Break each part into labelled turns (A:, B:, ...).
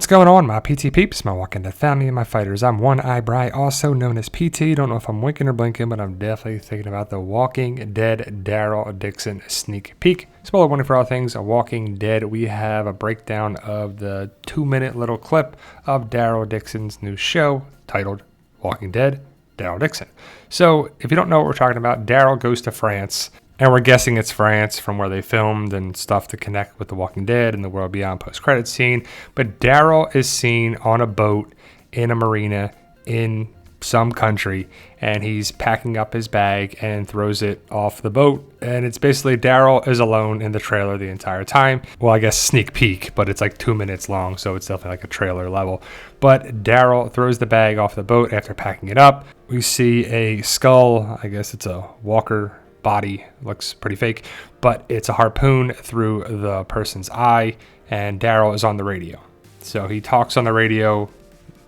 A: going on, my PT peeps, my Walking Dead family, and my fighters? I'm One Eye Bry, also known as PT. Don't know if I'm winking or blinking, but I'm definitely thinking about the Walking Dead Daryl Dixon sneak peek. Spoiler warning for all things Walking Dead. We have a breakdown of the 2-minute little clip of Daryl Dixon's new show titled Walking Dead Daryl Dixon. So if you don't know what we're talking about, Daryl goes to France. And we're guessing it's France from where they filmed and stuff to connect with The Walking Dead and the World Beyond post-credit scene. But Daryl is seen on a boat in a marina in some country, and he's packing up his bag and throws it off the boat. And it's basically Daryl is alone in the trailer the entire time. Well, I guess sneak peek, but it's like 2 minutes long, so it's definitely like a trailer level. But Daryl throws the bag off the boat after packing it up. We see a skull. I guess it's a walker body, looks pretty fake, but it's a harpoon through the person's eye, and Daryl is on the radio. So he talks on the radio,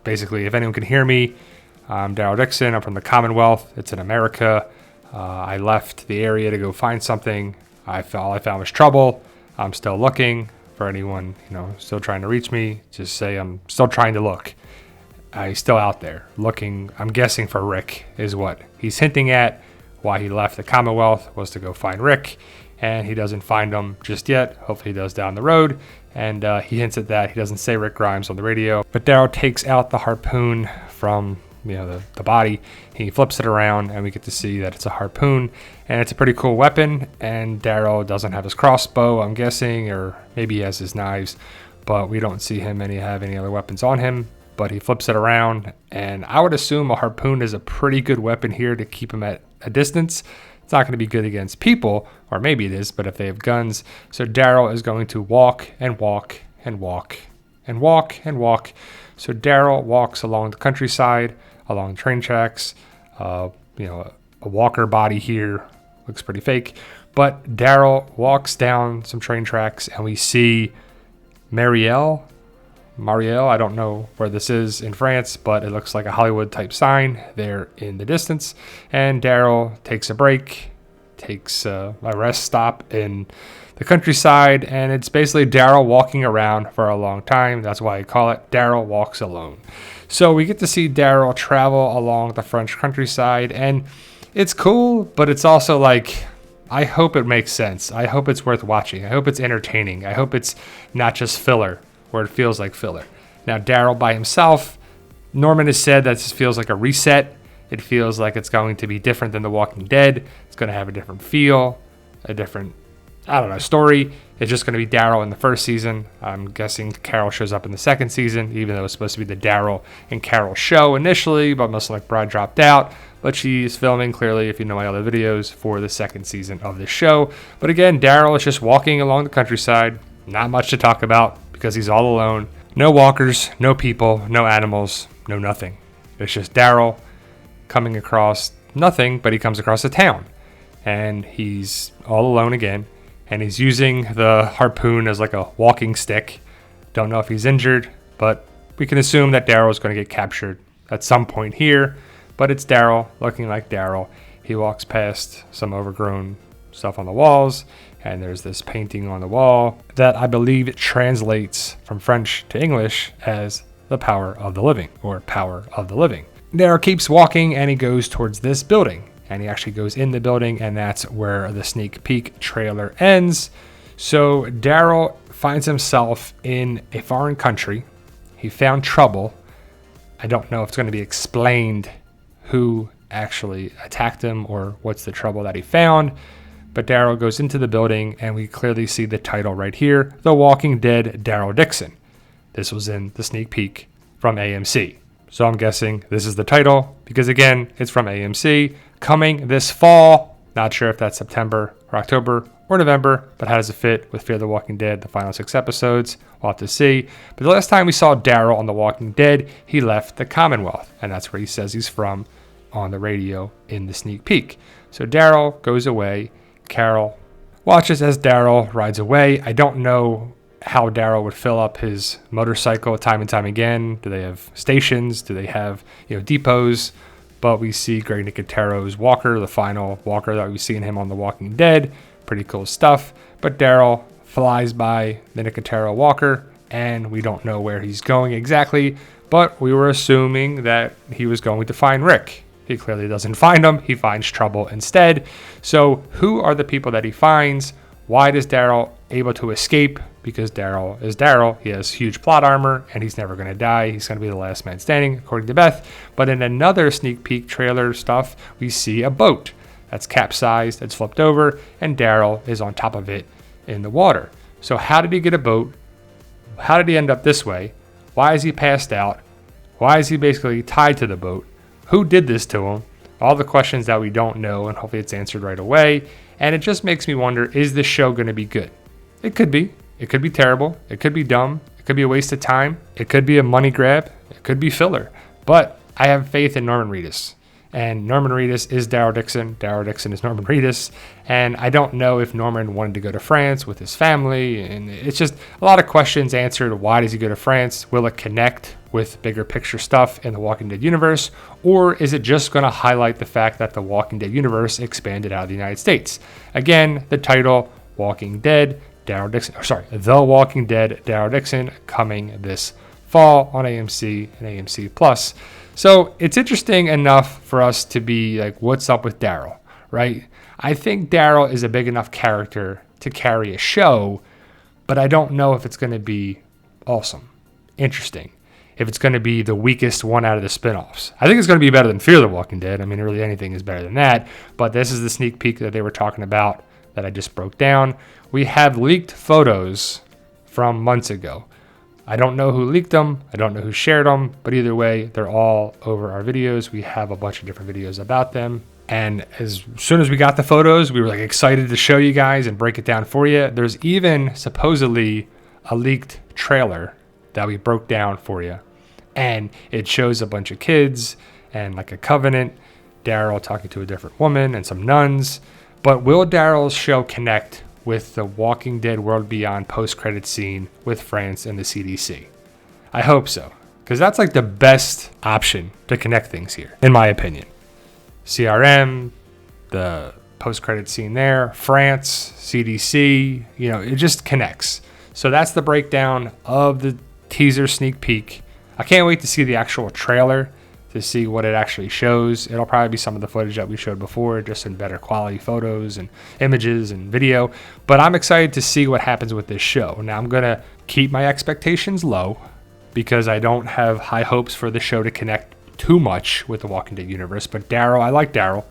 A: basically, if anyone can hear me, I'm Daryl Dixon, I'm from the Commonwealth, it's in America, I left the area to go find something, all I found was trouble, I'm still looking for anyone, still trying to reach me, just say I'm still trying to look. He's still out there looking, I'm guessing for Rick is what he's hinting at. Why he left the Commonwealth was to go find Rick, and he doesn't find him just yet. Hopefully he does down the road, and he hints at that. He doesn't say Rick Grimes on the radio, but Daryl takes out the harpoon from the body. He flips it around, and we get to see that it's a harpoon, and it's a pretty cool weapon. And Daryl doesn't have his crossbow, I'm guessing, or maybe he has his knives, but we don't see him have any other weapons on him. But he flips it around, and I would assume a harpoon is a pretty good weapon here to keep him at a distance. It's not going to be good against people, or maybe it is, but if they have guns. So Daryl is going to walk and walk and walk and walk and walk. So Daryl walks along the countryside, along train tracks. A walker body here looks pretty fake, but Daryl walks down some train tracks, and we see Marielle, I don't know where this is in France, but it looks like a Hollywood type sign there in the distance. And Daryl takes a break, takes a rest stop in the countryside, and it's basically Daryl walking around for a long time. That's why I call it Daryl Walks Alone. So we get to see Daryl travel along the French countryside, and it's cool, but it's also like, I hope it makes sense. I hope it's worth watching. I hope it's entertaining. I hope it's not just filler, where it feels like filler. Now, Daryl by himself, Norman has said that this feels like a reset. It feels like it's going to be different than The Walking Dead. It's going to have a different feel, a different, story. It's just going to be Daryl in the first season. I'm guessing Carol shows up in the second season, even though it's supposed to be the Daryl and Carol show initially, but most like Brad dropped out. But she's filming, clearly, if you know my other videos, for the second season of this show. But again, Daryl is just walking along the countryside. Not much to talk about, because he's all alone. No walkers, no people, no animals, no nothing. It's just Daryl coming across nothing, but he comes across a town. And he's all alone again. And he's using the harpoon as like a walking stick. Don't know if he's injured, but we can assume that Daryl is going to get captured at some point here. But it's Daryl looking like Daryl. He walks past some overgrown stuff on the walls, and there's this painting on the wall that I believe it translates from French to English as the power of the living, or power of the living. Daryl keeps walking, and he goes towards this building, and he actually goes in the building, and that's where the sneak peek trailer ends. So Daryl finds himself in a foreign country. He found trouble. I don't know if it's going to be explained who actually attacked him or what's the trouble that he found. But Daryl goes into the building, and we clearly see the title right here, The Walking Dead Daryl Dixon. This was in the sneak peek from AMC. So I'm guessing this is the title, because again, it's from AMC, coming this fall. Not sure if that's September or October or November, but how does it fit with Fear the Walking Dead, the final 6 episodes? We'll have to see. But the last time we saw Daryl on The Walking Dead, he left the Commonwealth, and that's where he says he's from on the radio in the sneak peek. So Daryl goes away. Carol watches as Daryl rides away. I don't know how Daryl would fill up his motorcycle time and time again. Do they have stations? Do they have depots? But we see Greg Nicotero's walker, the final walker that we've seen him on The Walking Dead. Pretty cool stuff. But Daryl flies by the Nicotero walker, and we don't know where he's going exactly, but we were assuming that he was going to find Rick. He clearly doesn't find him. He finds trouble instead. So who are the people that he finds? Why is Daryl able to escape? Because Daryl is Daryl. He has huge plot armor, and he's never going to die. He's going to be the last man standing, according to Beth. But in another sneak peek trailer stuff, we see a boat that's capsized, it's flipped over, and Daryl is on top of it in the water. So how did he get a boat? How did he end up this way? Why is he passed out? Why is he basically tied to the boat? Who did this to him? All the questions that we don't know, and hopefully it's answered right away. And it just makes me wonder, is this show going to be good? It could be. It could be terrible. It could be dumb. It could be a waste of time. It could be a money grab. It could be filler. But I have faith in Norman Reedus. And Norman Reedus is Daryl Dixon. Daryl Dixon is Norman Reedus. And I don't know if Norman wanted to go to France with his family. And it's just a lot of questions answered. Why does he go to France? Will it connect with bigger picture stuff in the Walking Dead universe? Or is it just going to highlight the fact that the Walking Dead universe expanded out of the United States? Again, the title, Walking Dead, Daryl Dixon. The Walking Dead, Daryl Dixon, coming this fall on AMC and AMC Plus. So it's interesting enough for us to be like, what's up with Daryl, right? I think Daryl is a big enough character to carry a show, but I don't know if it's going to be awesome, interesting, if it's going to be the weakest one out of the spinoffs. I think it's going to be better than Fear the Walking Dead. I mean, really anything is better than that, but this is the sneak peek that they were talking about that I just broke down. We have leaked photos from months ago. I don't know who leaked them. I don't know who shared them, but either way, they're all over our videos. We have a bunch of different videos about them. And as soon as we got the photos, we were like excited to show you guys and break it down for you. There's even supposedly a leaked trailer that we broke down for you. And it shows a bunch of kids and like a covenant, Daryl talking to a different woman and some nuns. But will Daryl's show connect with the Walking Dead World Beyond post-credit scene with France and the CDC? I hope so, because that's like the best option to connect things here, in my opinion. CRM, the post-credit scene there, France, CDC, it just connects. So that's the breakdown of the teaser sneak peek. I can't wait to see the actual trailer to see what it actually shows. It'll probably be some of the footage that we showed before, just in better quality photos and images and video. But I'm excited to see what happens with this show. Now, I'm going to keep my expectations low because I don't have high hopes for the show to connect too much with the Walking Dead universe. But Daryl, I like Daryl.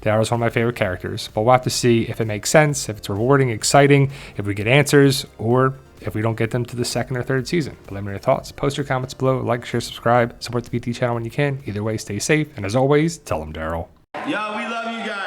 A: Daryl's one of my favorite characters. But we'll have to see if it makes sense, if it's rewarding, exciting, if we get answers, or if we don't get them to the second or third season. But let me know your thoughts. Post your comments below. Like, share, subscribe. Support the PT channel when you can. Either way, stay safe. And as always, tell them Daryl.
B: Yo, we love you guys.